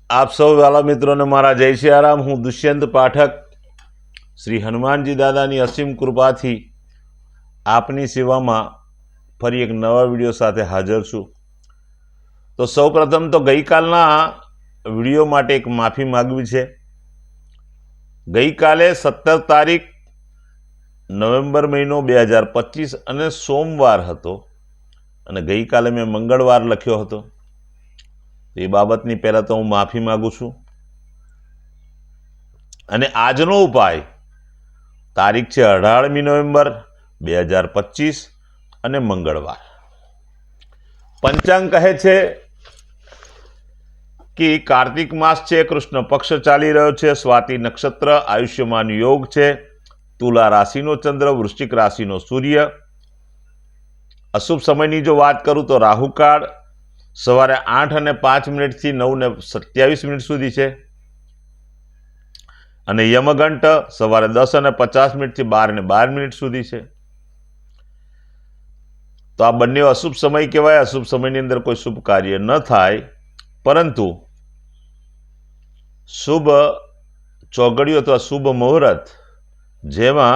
आप सौ वाला मित्रों ने मारा जय सियाराम। हूँ दुष्यंत पाठक। श्री हनुमानजी दादानी असीम कृपाथी आपनी सेवामां फरी एक नवा विडियो साथे हाजर छूं। तो सौ प्रथम तो गई कालना विडियो माटे एक माफी मागवी छे। गई काले 17 तारीख नवेम्बर महीनो 2025 अने सोमवार हतो अने गई काले मैं मंगलवार लख्यो हतो। ए बाबतनी पहला तो हूँ माफी मागू छूं। अने आजनो उपाय तारीख है 18 नवेम्बर 2025 अने मंगलवार। पंचांग कहे छे कि कार्तिक मास है, कृष्ण पक्ष चाली रह्यो छे, स्वाति नक्षत्र, आयुष्यमान योग है, तुला राशि नो चंद्र, वृश्चिक राशि नो सूर्य। अशुभ समय की जो बात करूँ तो राहुकाळ सवारे 8:05 थी 9:27 सुधी है अने यमघंट सवारे 10:50 थी 12:12 सुधी है। तो आ बंने अशुभ समय कहवाय। अशुभ समय नी अंदर कोई शुभ कार्य न थाय, परंतु शुभ चौगड़ियों अथवा शुभ मुहूर्त जेमा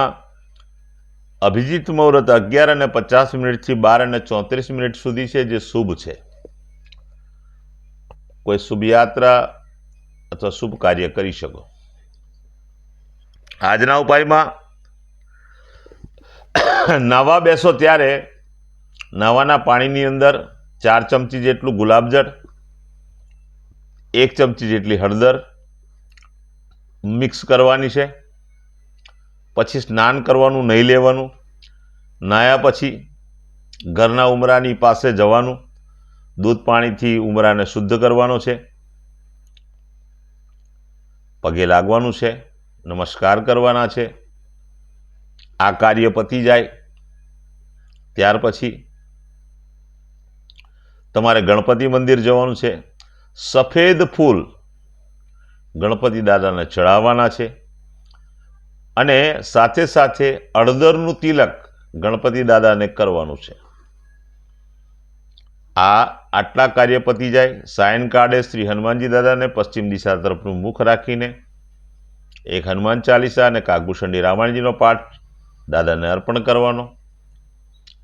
अभिजीत मुहूर्त 11:50 थी 12:34 सुधी है जे शुभ है। कोई शुभ यात्रा अथवा शुभ कार्य करी शको। आजना उपाय में नावा बेसो त्यारे नावाना पानी अंदर 4 चमची जेटलू गुलाबजल, 1 चमची जेटली हळदर मिक्स करवानी छे। पछी स्नान करवानुं, नहीं लेवानुं। नाया पछी घरना उमरानी पासे जवानुं, दूध पाणी थी उमराने शुद्ध करवानो छे, पगे लागवानुं छे, नमस्कार करवाना छे। आ कार्य पती जाए त्यार पछी तमारे गणपति मंदिर जवानुं छे। सफेद फूल गणपति दादा ने चढ़ावाना छे अने साथे साथे हळदरनुं तिलक गणपति दादा ने करवानुं छे। आटला कार्य पती जाए सायंकाळे श्री हनुमानजी दादा ने पश्चिम दिशा तरफनुं मुख राखीने एक हनुमान चालीसा ने कागभूषणी रामायणजीनो पाठ दादा ने अर्पण करवानो।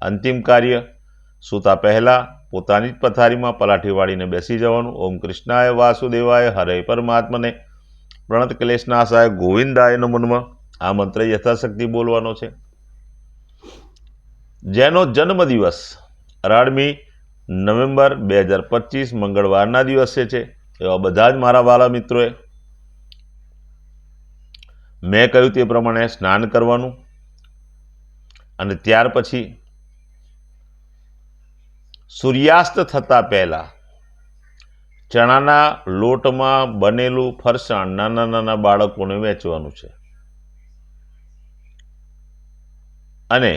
अंतिम कार्य सूता पहला पोतानी ज पथारीमां पलाठी वाळीने बेसी जवानुं। ओम कृष्णाय वासुदेवाय हरे परमात्मने प्रणत क्लेशनाशाय गोविंदाय नमो नमः आ मंत्र यथाशक्ति बोलवानो छे। जेनो जन्मदिवस 18 नवेम्बर 2025 मंगलवारना दिवसे छे एवा बधा ज मारा वाला मित्रोए मैं कह्युं ते प्रमाणे स्नान करवानुं अने त्यार पछी सूर्यास्त थता पहला चणाना लोट में बनेलू फरसाण नाना नाना बाळकोने वेचवानुं छे अने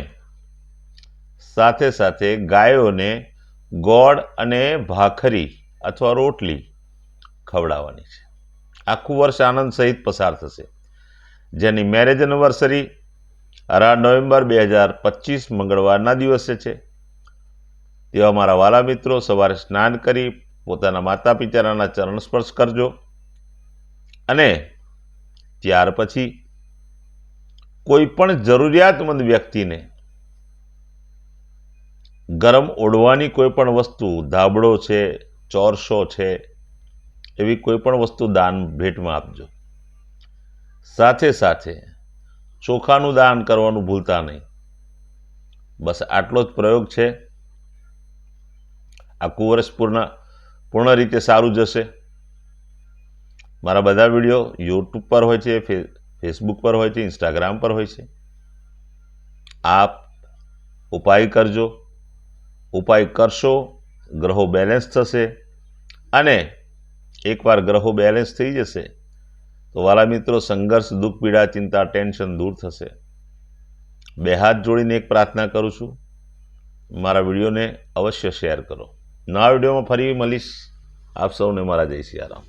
साथे साथे गायोने गोळ अने भाखरी अथवा रोटली खवડાવવાની છે। आखुं वर्ष आनंद सहित पसार थशे। जेनी मेरेज एनिवर्सरी 18 नवेम्बर 2025 मंगलवारना दिवसे छे तेवा मारा वाला मित्रों सवारे स्नान करी पोताना माता पिताना चरण स्पर्श करजो अने त्यार पछी कोईपण जरूरियातमंद व्यक्ति ने गरम ओढ़वानी कोईपण वस्तु धाबड़ो छे, चोरसो छे एवी कोईपण वस्तु दान भेट में आपजो। साथे साथे चोखानुं दान करवानुं भूलता नहीं। बस आटलो ज प्रयोग छे। आखुं वर्ष पूर्ण रीते सारूं जशे। मारा बधा विडियो यूट्यूब पर होय छे, फेसबुक पर होय छे, इंस्टाग्राम पर होय छे। आप उपाय करजो। उपाय करशो ग्रहो बेलेन्स थशे अने एक बार ग्रहो बेलेन्स थई जशे तो वाला मित्रों संघर्ष, दुख, पीड़ा, चिंता, टेन्शन दूर थशे। बे हाथ जोड़ीने एक प्रार्थना करूँ छूं, मारा विडियो ने अवश्य शेर करो। नवा विडियो में फरी मळीश। आप सौने मारा जय सियाराम।